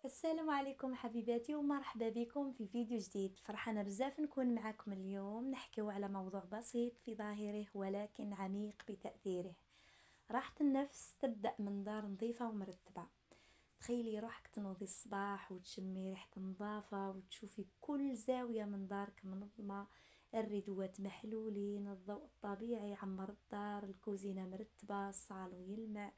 السلام عليكم حبيباتي ومرحبا بكم في فيديو جديد. فرحانة بزاف نكون معكم اليوم نحكيو على موضوع بسيط في ظاهره ولكن عميق بتأثيره. راحة النفس تبدأ من دار نظيفة ومرتبة. تخيلي روحك تنوضي الصباح وتشمي ريحة النظافة وتشوفي كل زاوية من دارك منظمة، الردوات محلولين، الضوء الطبيعي يعمر الدار، الكوزينة مرتبة، الصالون يلمع.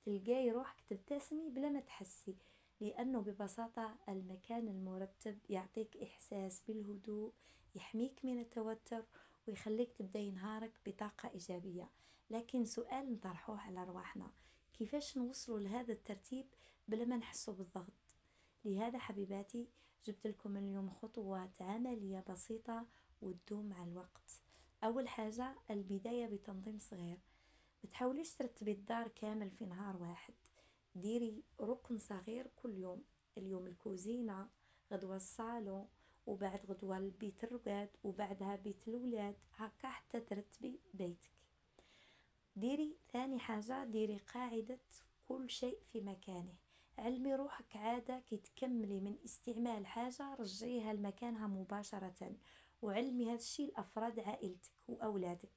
تلقاي روحك تبتسمي بلا ما تحسي، لأنه ببساطة المكان المرتب يعطيك إحساس بالهدوء، يحميك من التوتر ويخليك تبدأي نهارك بطاقة إيجابية. لكن سؤال نطرحوه على رواحنا، كيفاش نوصلوا لهذا الترتيب بلا ما نحسوا بالضغط؟ لهذا حبيباتي جبت لكم اليوم خطوات عملية بسيطة وتدوم مع الوقت. أول حاجة البداية بتنظيم صغير. بتحاوليش ترتبي الدار كامل في نهار واحد، ديري ركن صغير كل يوم. اليوم الكوزينة، غدوة الصالون، وبعد غدوة البيت الرقاد، وبعدها بيت الولاد، هكا حتى ترتبي بيتك. ديري ثاني حاجة، ديري قاعدة كل شيء في مكانه. علمي روحك عادة كي تكملي من استعمال حاجة رجعيها لمكانها مباشرة، وعلمي هذا الشيء لأفراد عائلتك وأولادك.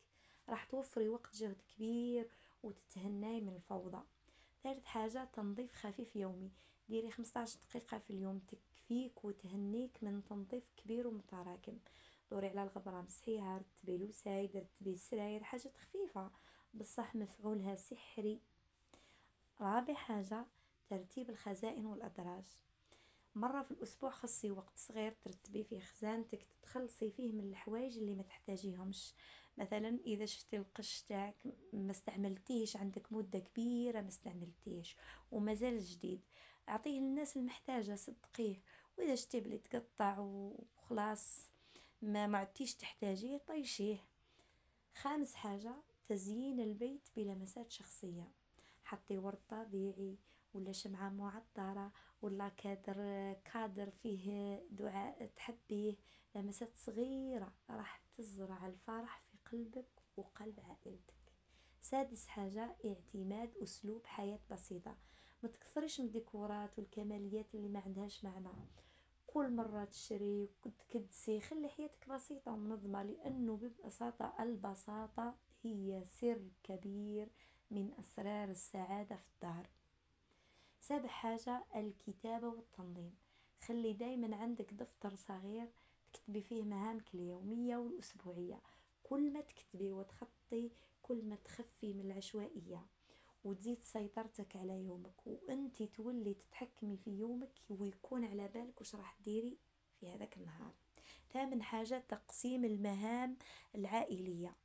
راح توفري وقت جهد كبير وتتهناي من الفوضى. ثالث حاجة تنظيف خفيف يومي. ديري 15 دقيقة في اليوم تكفيك وتهنيك من تنظيف كبير ومتراكم. دوري على الغبرة مسحيها، رتبي الوسايد، رتبي السراير، حاجات خفيفة بصح مفعولها سحري. رابع حاجة ترتيب الخزائن والأدراج. مرة في الأسبوع خصي وقت صغير ترتبي فيه خزانتك، تتخلصي فيه من الحوايج اللي ما تحتاجيهمش. مثلا إذا شفتي القش تاعك ما استعملتيش، عندك مدة كبيرة ما استعملتيش ومازال جديد، أعطيه للناس المحتاجة، صدقيه. وإذا شتي بلي تقطع وخلاص ما عدتيش تحتاجيه طيشيه. خامس حاجة تزيين البيت بلمسات شخصية. حطي ورد طبيعي ولا شمعة معطرة ولا كادر فيه دعاء تحبيه. لمسات صغيرة راح تزرع الفرح في قلبك وقلب عائلتك. سادس حاجة اعتماد أسلوب حياة بسيطة. ما تكثريش من الديكورات والكماليات اللي ما عندهاش معنى. كل مرة تشتري وتكدسي، خلي حياتك بسيطة ومنظمة، لأنه ببساطة البساطة هي سر كبير من أسرار السعادة في الدار. سابع حاجة الكتابة والتنظيم. خلي دايما عندك دفتر صغير تكتبي فيه مهامك اليومية والأسبوعية. كل ما تكتبي وتخطي كل ما تخفي من العشوائية وتزيد سيطرتك على يومك، وانتي تولي تتحكمي في يومك ويكون على بالك وش راح تديري في هذاك النهار. ثامن حاجة تقسيم المهام العائلية.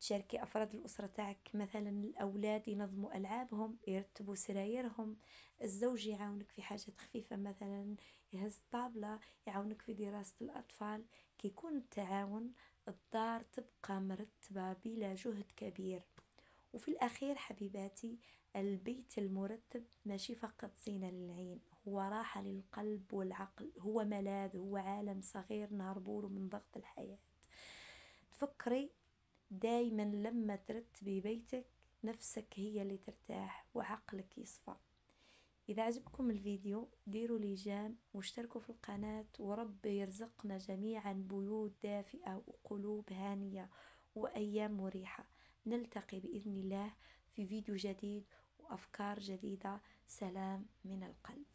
تشاركي أفراد الأسرة تاعك، مثلا الأولاد ينظموا ألعابهم، يرتبوا سرايرهم، الزوج يعاونك في حاجات خفيفة، مثلا يهز الطابلة، يعاونك في دراسة الأطفال. كي يكون التعاون الدار تبقى مرتبة بلا جهد كبير. وفي الأخير حبيباتي البيت المرتب ماشي فقط زينة للعين، هو راحة للقلب والعقل، هو ملاذ، هو عالم صغير نهربوله من ضغط الحياة. تفكري دايما لما ترتبي بيتك نفسك هي اللي ترتاح وعقلك يصفى. إذا عجبكم الفيديو ديروا لي جيم واشتركوا في القناة، ورب يرزقنا جميعا بيوت دافئة وقلوب هانية وأيام مريحة. نلتقي بإذن الله في فيديو جديد وأفكار جديدة. سلام من القلب.